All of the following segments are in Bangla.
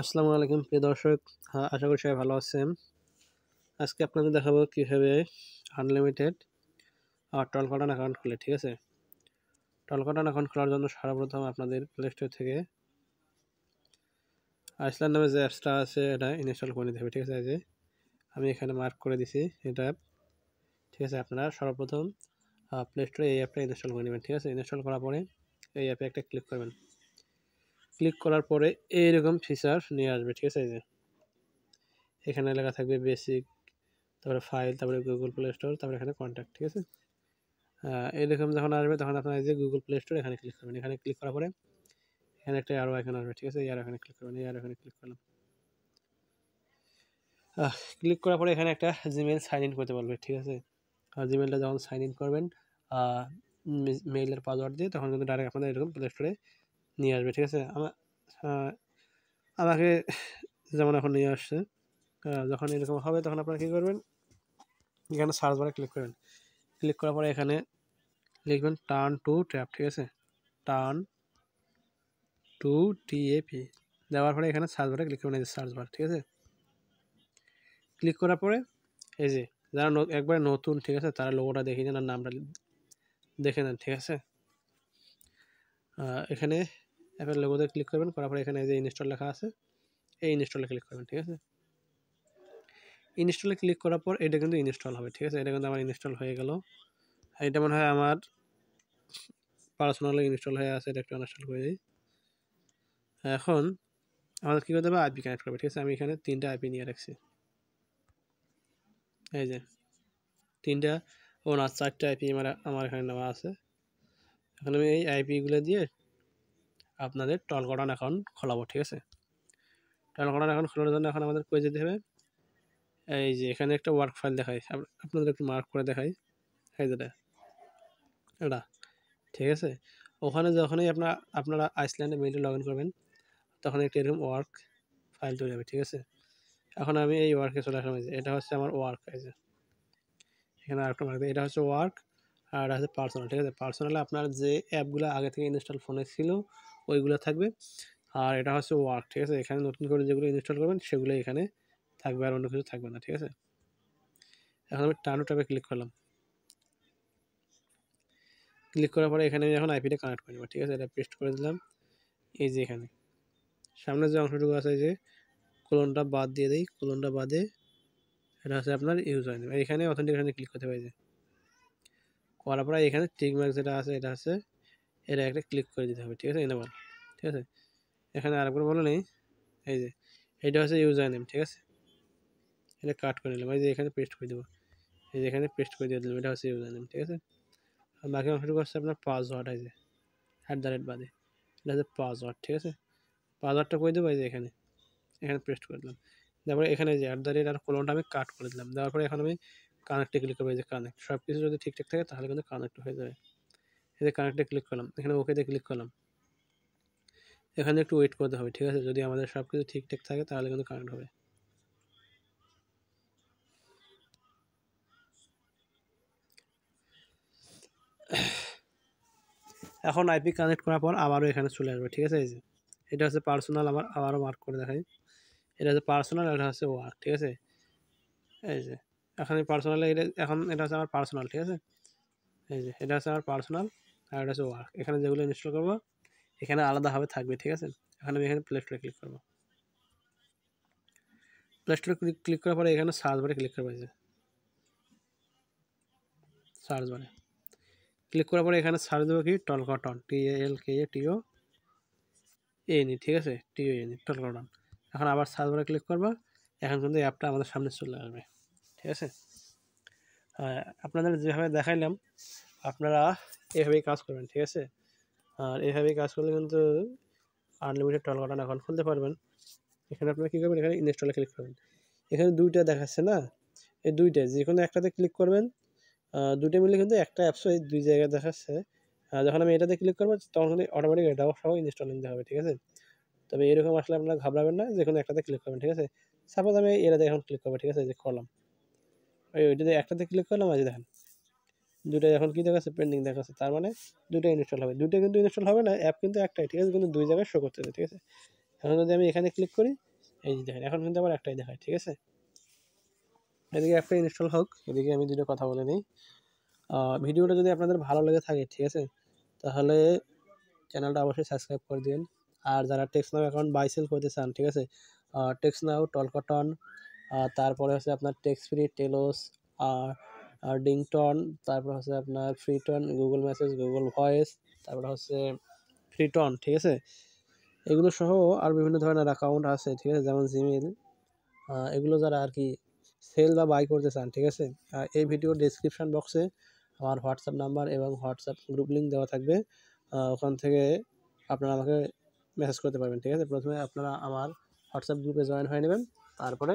আসসালামু আলাইকুম প্রিয় দর্শক। আশা করি সবাই ভালো আছেন। আজকে আপনাদের দেখাবো কিভাবে আনলিমিটেড টল বাটন অ্যাকাউন্ট খুলে, ঠিক আছে? টল বাটন অ্যাকাউন্ট খোলার জন্য সর্বপ্রথম আপনাদের প্লে স্টোর থেকে আইসল্যান্ড নামে যে অ্যাপসটা আছে এটা ইনস্টল করে নিতে হবে, ঠিক আছে? এই যে আমি এখানে মার্ক করে দিছি এটা অ্যাপ, ঠিক আছে? আপনারা সর্বপ্রথম প্লে স্টোরে এই অ্যাপটা ইনস্টল করে নেবেন, ঠিক আছে? ইনস্টল করার পরে এই অ্যাপে একটা ক্লিক করবেন। ক্লিক করার পরে এইরকম ফিচার নিয়ে আসবে, ঠিক আছে? এই যে এখানে লেখা থাকবে বেসিক, তারপরে ফাইল, তারপরে গুগল প্লে স্টোর, তারপরে এখানে কন্ট্যাক্ট, ঠিক আছে? এরকম যখন আসবে তখন আপনার এই যে গুগল প্লে স্টোর এখানে ক্লিক করবেন। এখানে ক্লিক করার পরে এখানে একটা অ্যারো আইকন আসবে, ঠিক আছে? এই অ্যারো এখানে ক্লিক করবেন। এই অ্যারো এখানে ক্লিক করলাম। ক্লিক করার পরে এখানে একটা জিমেইল সাইন ইন করতে বলবে, ঠিক আছে? আর জিমেইলটা যখন সাইন ইন করবেন মেইলের পাসওয়ার্ড দিয়ে, তখন কিন্তু ডাইরেক্ট আপনাদের এরকম প্লে স্টোরে নিয়ে আসবে, ঠিক আছে? আমাকে যেমন এখন নিয়ে আসছে। যখন এরকম হবে তখন আপনারা কী করবেন, এখানে সার্চ বারে ক্লিক করবেন। ক্লিক করার পরে এখানে লিখবেন টার্ন টু ট্যাপ, ঠিক আছে? টার্ন টু টিএপি দেওয়ার পরে এখানে সার্চ বারে ক্লিক করবেন, এই যে সার্চ বার, ঠিক আছে? ক্লিক করার পরে এই যে যারা একবারে নতুন, ঠিক আছে, তারা লোগোটা দেখে নেন আর নামটা দেখে নেন, ঠিক আছে? এখানে অ্যাপের লোগোতে ক্লিক করবেন, করার পরে এখানে যে ইনস্টল লেখা আছে এই ইনস্টলে ক্লিক করবেন, ঠিক আছে? ইনস্টলে ক্লিক করার পর এটা কিন্তু ইনস্টল হবে, ঠিক আছে? এটা কিন্তু আমার ইনস্টল হয়ে গেল। এটা মনে হয় আমার পার্সোনালি ইনস্টল হয়ে আছে, এটা একটু ইনস্টল করে দিই। এখন আমাদের কী করতে হবে, আইপি কানেক্ট করবে, ঠিক আছে? আমি এখানে 3টা আইপি নিয়ে রাখছি, এই যে 3টা ও না 4টা আইপি আমার এখানে নেওয়া আছে। এখন আমি এই আইপিগুলো দিয়ে আপনাদের টল বাটন অ্যাকাউন্ট খোলাবো, ঠিক আছে? টল বাটন অ্যাকাউন্ট খোলার জন্য এখন আমাদের কই যেতে হবে, এই যে এখানে একটা ওয়ার্ক ফাইল দেখাই, আপনাদের একটু মার্ক করে দেখাই, এই যেটা এটা, ঠিক আছে? ওখানে যখনই আপনারা আইসল্যান্ডে মেইলে লগ ইন করবেন তখন একটা এরকম ওয়ার্ক ফাইল তৈরি হবে, ঠিক আছে? এখন আমি এই ওয়ার্কে চলে আসলাম, এই যে এটা হচ্ছে আমার ওয়ার্ক, এই যে এখানে আরেকটা মার্ক, এটা হচ্ছে ওয়ার্ক আর এটা হচ্ছে পার্সোনাল, ঠিক আছে? পার্সোনালে আপনার যে অ্যাপগুলো আগে থেকে ইনস্টল ফোনে ছিল ওইগুলো থাকবে, আর এটা হচ্ছে ওয়ার্ক, ঠিক আছে? এখানে নতুন করে যেগুলো ইনস্টল করবেন সেগুলো এখানে থাকবে, আর অন্য কিছু থাকবে না, ঠিক আছে? এখন আমি টার্ন ট্যাবে ক্লিক করলাম। ক্লিক করার পরে এখানে আমি এখন আইপিটা কানেক্ট করে নেব, ঠিক আছে? এটা পেস্ট করে দিলাম। এই যে এখানে সামনে যে অংশটুকু আছে, যে কোলনটা বাদ দিয়ে দিই, কোলনটা বাদে এটা হচ্ছে আপনার ইউজার নেম। এখানে অথেন্টিকেশনে ক্লিক করতে পারি, করার পরে এখানে টিক মার্ক যেটা আছে এটা আছে, এটা একটা ক্লিক করে দিতে হবে, ঠিক আছে? এনেবল, ঠিক আছে? এখানে আরেকবার বলে নেই, এই যে এটা হচ্ছে ইউজার নেম, ঠিক আছে? এটা কাট করে নিলাম, এই যে এখানে পেস্ট করে দেবো, এই যে এখানে পেস্ট করে দিয়ে দিলাম, এটা হচ্ছে ইউজার নেম, ঠিক আছে? আর বাকি অংশটুকু হচ্ছে আপনার পাসওয়ার্ড, এই যে @ বাদে এটা হচ্ছে পাসওয়ার্ড, ঠিক আছে? পাসওয়ার্ডটা করে দেবো, এই যে এখানে পেস্ট করে দিলাম। তারপরে এখানে যে @ আর কোলনটা আমি কাট করে দিলাম। দেওয়ার পরে এখন আমি কানেক্টে ক্লিক করবো, এই যে কানেক্ট। সব কিছু যদি ঠিকঠাক থাকে তাহলে কিন্তু কানেক্ট হয়ে যাবে। এই যে কানেক্টে ক্লিক করলাম, এখানে ওকেতে ক্লিক করলাম। এখানে একটু ওয়েট করতে হবে, ঠিক আছে? যদি আমাদের সব কিছু ঠিকঠাক থাকে তাহলে কিন্তু কানেক্ট হবে। এখন আইপি কানেক্ট করার পর আবারও এখানে চলে আসবে, ঠিক আছে? এই যে এটা হচ্ছে পার্সোনাল, আবারও মার্ক করে দেখাই, এটা হচ্ছে পার্সোনাল, এটা হচ্ছে ওয়ার্ক, ঠিক আছে? এই যে এখন এই পার্সোনালে এটা হচ্ছে আমার পার্সোনাল, ঠিক আছে? এই যে এটা হচ্ছে আমার পার্সোনাল আর এটা হচ্ছে ওয়ার্ক। এখানে যেগুলো ইনস্টল করবো এখানে আলাদাভাবে থাকবে, ঠিক আছে? এখন আমি এখানে প্লে স্টোরে ক্লিক করবো। প্লে স্টোরে ক্লিক করার পরে এখানে সার্চ বারে ক্লিক করবো, এই যে সার্চ বারে ক্লিক করার পরে এখানে সার্চ দেবো কি টলকাটন, TALKATON, ঠিক আছে? TON টলকাটন। এখন আবার সার্চ বারে ক্লিক করবো, এখন কিন্তু অ্যাপটা আমাদের সামনে চলে আসবে, ঠিক আছে? আপনাদের যেভাবে দেখাইলাম আপনারা এভাবেই কাজ করবেন, ঠিক আছে? আর এভাবেই কাজ করলে কিন্তু আনলিমিটেড টলকাটন অ্যাকাউন্ট খুলতে পারবেন। এখানে আপনারা কী করবেন, এখানে ইনস্টলে ক্লিক করবেন। এখানে 2টা দেখাচ্ছে না, এই 2টায় যে কোনো একটাতে ক্লিক করবেন। 2টা মিলে কিন্তু একটা অ্যাপসও এই 2 জায়গায় দেখাচ্ছে। যখন আমি এটাতে ক্লিক করবো তখন কিন্তু অটোমেটিক এটাও সহ ইনস্টল নিতে হবে, ঠিক আছে? তবে এরকম আসলে আপনারা ঘাবড়াবেন না, যে কোনো একটাতে ক্লিক করবেন, ঠিক আছে? সাপোজ আমি এটাতে এখন ক্লিক করবো, ঠিক আছে? যে করলাম, ওইটাতে একটাতে ক্লিক করলাম, আজ দেখেন 2টায় এখন কী দেখাচ্ছে, পেন্ডিং দেখাচ্ছে, তার মানে 2টা ইনস্টল হবে। 2টা কিন্তু ইনস্টল হবে না, অ্যাপ কিন্তু একটাই, ঠিক আছে? কিন্তু 2 জায়গায় শো করতেছে, ঠিক আছে? এখন যদি আমি এখানে ক্লিক করি, এই যে দেখেন এখন কিন্তু আবার একটাই দেখায়, ঠিক আছে। এদিকে অ্যাপটা ইনস্টল হোক, এদিকে আমি দুটো কথা বলে নিই। ভিডিওটা যদি আপনাদের ভালো লেগে থাকে, ঠিক আছে, তাহলে চ্যানেলটা অবশ্যই সাবস্ক্রাইব করে দিন। আর যারা টেক্সনাউ অ্যাকাউন্ট বাই সেল করতে চান, ঠিক আছে, টেক্সনাউ, টলকটন, তারপরে হচ্ছে আপনার টেক্সফ্রি, টেলোস, আর ডিংটন, তারপর হচ্ছে আপনার ফ্রিটন, গুগল মেসেজ, গুগল ভয়েস, তারপরে হচ্ছে ফ্রিটন, ঠিক আছে। এগুলো সহ আর বিভিন্ন ধরনের অ্যাকাউন্ট আছে, ঠিক আছে, যেমন জিমেল। এগুলো যারা আর কি সেল বা বাই করতে চান, ঠিক আছে, এই ভিডিওর ডেসক্রিপশন বক্সে আমার হোয়াটসঅ্যাপ নাম্বার এবং হোয়াটসঅ্যাপ গ্রুপ লিঙ্ক দেওয়া থাকবে। ওখান থেকে আপনারা আমাকে মেসেজ করতে পারবেন, ঠিক আছে। প্রথমে আপনারা আমার হোয়াটসঅ্যাপ গ্রুপে জয়েন হয়ে নেবেন, তারপরে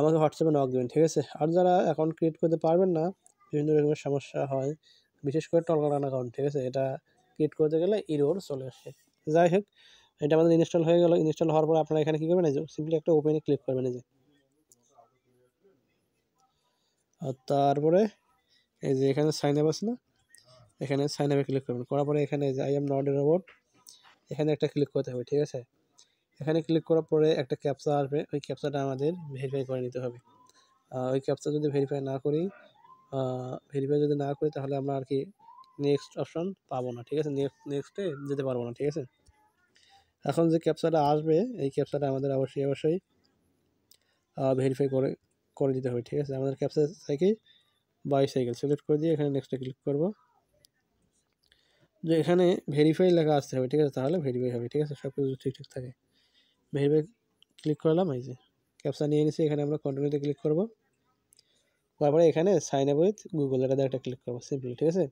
আমাকে হোয়াটসঅ্যাপে নক দেবেন, ঠিক আছে। আর যারা অ্যাকাউন্ট ক্রিয়েট করতে পারবেন না, বিভিন্ন রকমের সমস্যা হয়, বিশেষ করে টলকাটান অ্যাকাউন্ট, ঠিক আছে, এটা ক্রিয়েট করতে গেলে ইরোর চলে আসে। যাই হোক, এটা আমাদের ইনস্টল হয়ে গেল। ইনস্টল হওয়ার পর আপনারা এখানে কী করবেন, এই যে সিম্পলি একটা ওপেনে ক্লিক করবেন, এই যে। আর তারপরে এই যে এখানে সাইন আপ আছে না, এখানে সাইন আপে ক্লিক করবেন। করার পরে এখানে যে I am not a robot, এখানে একটা ক্লিক করতে হবে, ঠিক আছে। এখানে ক্লিক করার পরে একটা ক্যাপচা আসবে, ওই ক্যাপচাটা আমাদের ভেরিফাই করে নিতে হবে। ওই ক্যাপচা যদি ভেরিফাই না করি তাহলে আমরা আর কি নেক্সট অপশন পাবো না, ঠিক আছে, নেক্সটে যেতে পারবো না, ঠিক আছে। এখন যে ক্যাপচাটা আসবে, এই ক্যাপচাটা আমাদের অবশ্যই ভেরিফাই করে দিতে হবে, ঠিক আছে। আমাদের ক্যাপচা থেকে বাইসাইকেল সিলেক্ট করে দিয়ে এখানে নেক্সটে ক্লিক করব। যে এখানে ভেরিফাই লেখা আসতে হবে, ঠিক আছে, তাহলে ভেরিফাই হবে, ঠিক আছে, সব কিছু ঠিকঠাক থাকে। ভেরিফাই ক্লিক করলাম, এই যে ক্যাপচা নিয়ে নিছি, এখানে আমরা কন্টিনিউতে ক্লিক করব। তারপরে এখানে সাইন আপ উইথ গুগল এটাতে একটা ক্লিক করবো সিম্পলি, ঠিক আছে।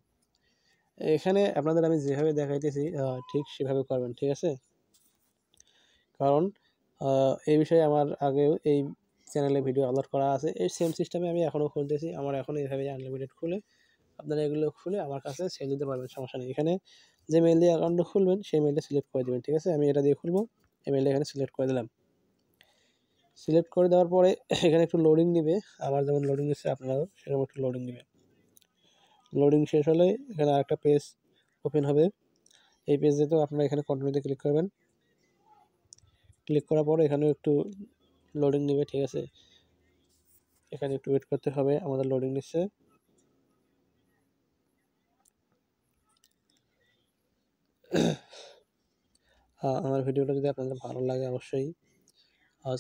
এখানে আপনাদের আমি যেভাবে দেখাইতেছি ঠিক সেভাবে করবেন, ঠিক আছে। কারণ এই বিষয়ে আমার আগেও এই চ্যানেলে ভিডিও আপলোড করা আছে, এই সেম সিস্টেমে আমি এখনও খুলতেছি। আমার এখনও এইভাবে আনলিমিটেড খুলে আপনারা এগুলো খুলে আমার কাছে সেল দিতে পারবেন, সমস্যা নেই। এখানে যে মেল দিয়ে অ্যাকাউন্টটা খুলবেন সেই মেলটা সিলেক্ট করে দেবেন, ঠিক আছে। আমি এটা দিয়ে খুলবো, এই মেলটা এখানে সিলেক্ট করে দিলাম। সিলেক্ট করে দেওয়ার পরে এখানে একটু লোডিং নেবে, আমার যেমন লোডিং নিচ্ছে আপনারাও সেরকম একটু লোডিং নেবে। লোডিং শেষ হলে এখানে আরেকটা পেজ ওপেন হবে। এই পেজেতেও আপনারা এখানে কন্টিনিউতে ক্লিক করবেন। ক্লিক করার পরে এখানে একটু লোডিং নেবে, ঠিক আছে। এখানে একটু ওয়েট করতে হবে, আমাদের লোডিং নিচ্ছে। আমার ভিডিওটা যদি আপনাদের ভালো লাগে অবশ্যই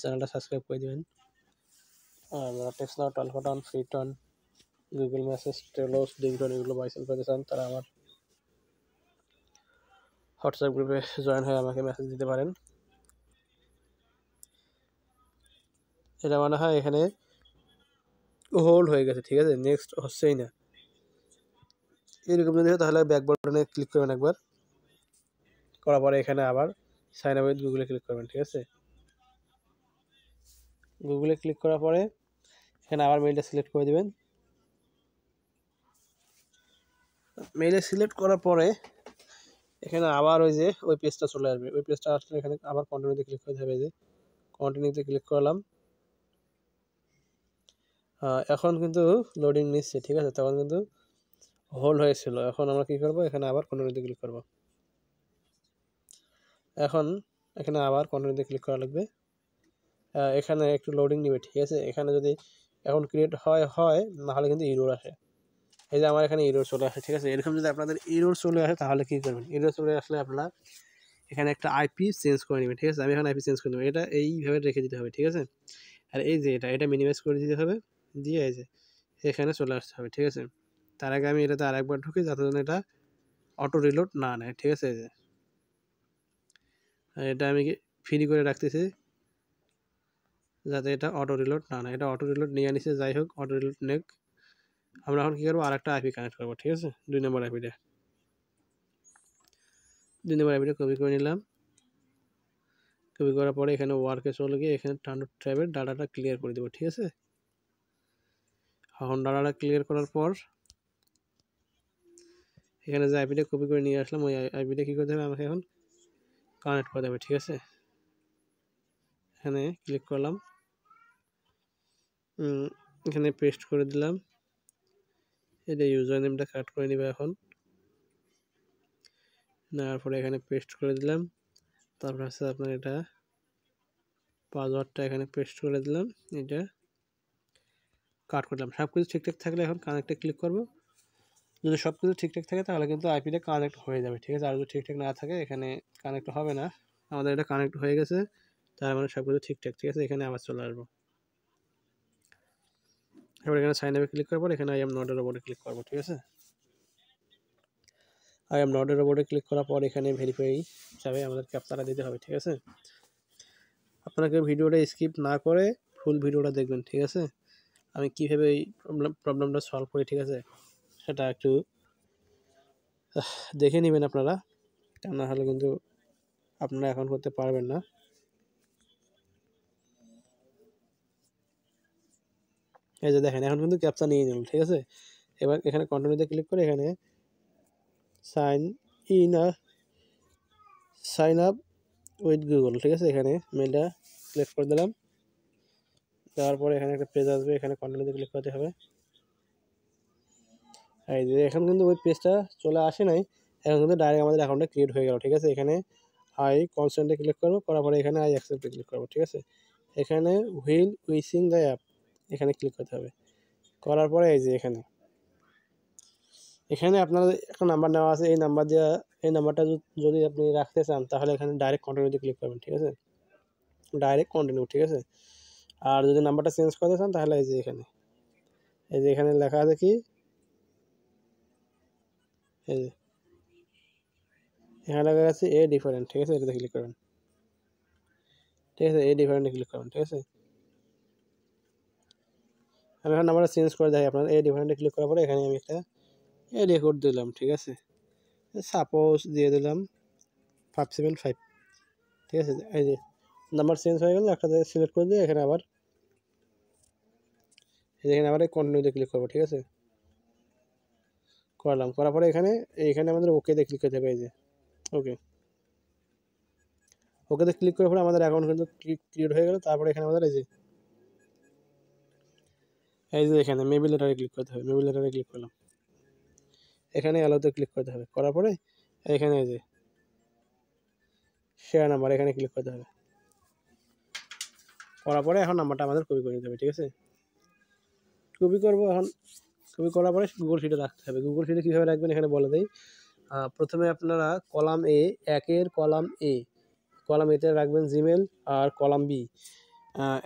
চ্যানেলটা সাবস্ক্রাইব করে দেবেন। আর যারা টেক্সনাউ, টলকটন, ফ্রিটন, গুগল মেসেজ, টেলোস, ডিংটন এগুলো বাইসেল করতে চান, তারা আমার হোয়াটসঅ্যাপ গ্রুপে জয়েন হয়ে আমাকে মেসেজ দিতে পারেন। এটা মনে হয় এখানে হোল্ড হয়ে গেছে, ঠিক আছে, নেক্সট হচ্ছেই না। এরকম যদি হয় তাহলে ব্যাক বাটনে ক্লিক করবেন একবার, করার পরে এখানে আবার সাইন আপ উইথ গুগলে ক্লিক করবেন, ঠিক আছে। গুগলে ক্লিক করার পরে এখানে আবার মেইলটা সিলেক্ট করে দেবেন। মেইলে সিলেক্ট করার পরে এখানে আবার ওই পেজটা চলে আসবে। ওই পেজটা আসলে এখানে আবার কন্টিনিউতে ক্লিক করতে হবে, যে কন্টিনিউতে ক্লিক করলাম। এখন কিন্তু লোডিং নিচ্ছে, ঠিক আছে, তখন কিন্তু হোল্ড হয়েছিল। এখন আমরা কী করবো, এখানে আবার কন্টিনিউতে ক্লিক করব। এখন এখানে আবার কন্টিনিউতে ক্লিক করা লাগবে। এখানে একটু লোডিং নেবে, ঠিক আছে। এখানে যদি এখন ক্রিয়েট হয় নাহলে কিন্তু ইরোর আসে। এই যে আমার এখানে ইরোর চলে আসে, ঠিক আছে। এরকম যদি আপনাদের ইরোর চলে আসে তাহলে কী করবেন, ইরোর চলে আসলে আপনারা এখানে একটা আইপি চেঞ্জ করে নেবেন, ঠিক আছে। আমি এখন আইপি চেঞ্জ করে নেবো, এটা এইভাবে রেখে দিতে হবে, ঠিক আছে। আর এই যে এটা মিনিমাইজ করে দিতে হবে, দিয়ে এই যে এখানে চলে আসতে হবে, ঠিক আছে। তার আগে আমি এটাতে আরেকবার ঢুকি যাতে যেন এটা অটো রিলোড না নেয়, ঠিক আছে। এই যে এটা আমি ফ্রি করে রাখতেছি যাতে এটা অটো রিলোড না নেয়। এটা অটো রিলোড নিয়ে নিছে, যাই হোক, অটো রিলোড নেক। আমরা এখন কী করবো, আরেকটা আইপি কানেক্ট করবো, ঠিক আছে। 2 নম্বর আইপিটা কপি করে নিলাম। কপি করার পরে এখানে ওয়ার্কে চলে গিয়ে এখানে টার্ন ট্র্যাবের ডাটাটা ক্লিয়ার করে দেবো, ঠিক আছে। এখন ডাটাটা ক্লিয়ার করার পর এখানে যে আইপিটা কপি করে নিয়ে আসলাম, ওই আইপিটা কী করতে হবে, আমাকে এখন কানেক্ট করতে হবে, ঠিক আছে। এখানে ক্লিক করলাম, এখানে পেস্ট করে দিলাম। এটা ইউজার নেমটা কাট করে নিবে এখন, নেওয়ার পরে এখানে পেস্ট করে দিলাম। তারপর হচ্ছে আপনার এটা পাসওয়ার্ডটা এখানে পেস্ট করে দিলাম, এটা কাট করলাম। সব কিছু ঠিকঠাক থাকলে এখন কানেক্টে ক্লিক করব। যদি সব কিছু ঠিকঠাক থাকে তাহলে কিন্তু আইপিটা কানেক্ট হয়ে যাবে, ঠিক আছে। আর যদি ঠিকঠাক না থাকে এখানে কানেক্ট হবে না। আমাদের এটা কানেক্ট হয়ে গেছে, তার মানে সব কিছু ঠিকঠাক, ঠিক আছে। এখানে আবার চলে আসবো। এবার এখানে সাইন আপে ক্লিক করার পর এখানে আই এম নট এর রোবটে ক্লিক করবো, ঠিক আছে। আই এম নট এর রোবটে ক্লিক করার পর এখানে ভেরিফাই যাবে, আমাদের ক্যাপচাটা দিতে হবে, ঠিক আছে। আপনাকে ভিডিওটা স্কিপ না করে ফুল ভিডিওটা দেখবেন, ঠিক আছে। আমি কীভাবে এই প্রবলেমটা সলভ করি, ঠিক আছে, সেটা একটু দেখে নেবেন আপনারা, তা না হলে কিন্তু আপনারা এখন করতে পারবেন না। এই যে দেখেন এখন কিন্তু ক্যাপচা নিয়ে নিল, ঠিক আছে। এবার এখানে কন্টিনিউতে ক্লিক করে এখানে সাইন আপ উইথ গুগল, ঠিক আছে। এখানে মেলটা সিলেক্ট করে দিলাম, দেওয়ার পরে এখানে একটা পেজ আসবে, এখানে কন্টিনিউতে ক্লিক করতে হবে। এই যে এখন কিন্তু ওই পেজটা চলে আসে নাই, এখন কিন্তু ডাইরেক্ট আমাদের অ্যাকাউন্টটা ক্রিয়েট হয়ে গেল, ঠিক আছে। এখানে আই কনসেন্টে ক্লিক করবো, করার পরে এখানে আই অ্যাকসেপ্টে ক্লিক করবো, ঠিক আছে। এখানে হুইল উইসিং দ্য অ্যাপ এখানে ক্লিক করতে হবে। করার পরে এই যে এখানে আপনার একটা নাম্বার নেওয়া আছে, এই নাম্বার দিয়ে এই নাম্বারটা যদি আপনি রাখতে চান তাহলে এখানে ডাইরেক্ট কন্টিনিউতে ক্লিক করবেন, ঠিক আছে। ডাইরেক্ট কন্টিনিউ, ঠিক আছে। আর যদি নাম্বারটা চেঞ্জ করতে চান তাহলে এই যে এখানে লেখা আছে কি, এই যে এখানে লেখা আছে এ ডিফারেন্ট, ঠিক আছে। এটাতে ক্লিক করবেন, ঠিক আছে। এ ডিফারেন্টে ক্লিক করবেন, ঠিক আছে। আমি এখন নাম্বারটা চেঞ্জ করে দেখাই আপনার। এ ডিফারেন্টে ক্লিক করার পরে এখানে আমি একটা এ রেকর্ড দিলাম, ঠিক আছে। সাপোজ দিয়ে দিলাম 575, ঠিক আছে। এই যে নাম্বার চেঞ্জ হয়ে গেল, একটা জায়গায় সিলেক্ট করে দিয়ে এখানে আবার এই কন্টিনিউতে ক্লিক করবো, ঠিক আছে। করলাম, করার পরে এখানে আমাদের ওকেতে ক্লিক করতে হবে, এই যে ওকেতে ক্লিক করার পরে আমাদের অ্যাকাউন্ট কিন্তু ক্রিয়েট হয়ে গেল। তারপরে এখানে আমাদের এই যে এখানে মেবি লেটারে ক্লিক করতে হবে, মেবি লেটারে ক্লিক করলাম, এখানে অ্যালোতে ক্লিক করতে হবে। করার পরে এখানে এই যে শেয়ার নাম্বার এখানে ক্লিক করতে হবে। করার পরে এখন নাম্বারটা আমাদের কপি করে নিতে হবে, ঠিক আছে। কপি করবো এখন। কপি করার পরে গুগল শিটে রাখতে হবে। গুগল শিটে কীভাবে রাখবেন এখানে বলে দেই। প্রথমে আপনারা কলাম এ, একের কলাম এতে রাখবেন জিমেল, আর কলাম বি,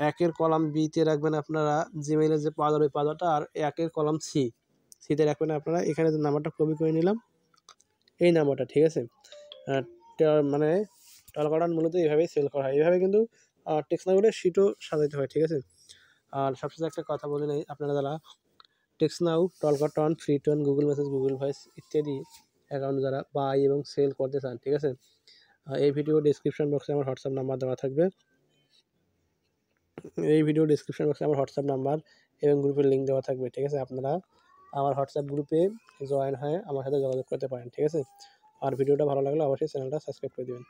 একের কলাম বিতে রাখবেন আপনারা জিমেইলের যে পাসওয়ার্ড, ওই পাসওয়ার্ডটা। আর একের কলাম সিতে রাখবেন আপনারা এখানে যে নাম্বারটা কপি করে নিলাম, এই নাম্বারটা, ঠিক আছে। মানে টলকাটান মূলত এইভাবেই সেল করা হয়, এইভাবে কিন্তু টেক্সনাউয়ের শিটও সাজাইতে হয়, ঠিক আছে। আর সবশেষে একটা কথা বলে নেই, আপনারা যারা টেক্সনাউ, টলকাটন, ফ্রিটন, গুগল মেসেজ, গুগল ভয়েস ইত্যাদি অ্যাকাউন্ট যারা বাই এবং সেল করতে চান, ঠিক আছে, এই ভিডিও ডিসক্রিপশন বক্সে আমার হোয়াটসঅ্যাপ নাম্বার দেওয়া থাকবে। আমার হোয়াটসঅ্যাপ নাম্বার এবং গ্রুপের লিঙ্ক দেওয়া থাকবে, ঠিক আছে। আপনারা আমার হোয়াটসঅ্যাপ গ্রুপে জয়েন হয়ে আমার সাথে যোগাযোগ করতে পারেন, ঠিক আছে। আর ভিডিওটা ভালো লাগলে অবশ্যই চ্যানেলটা সাবস্ক্রাইব করে দেবেন।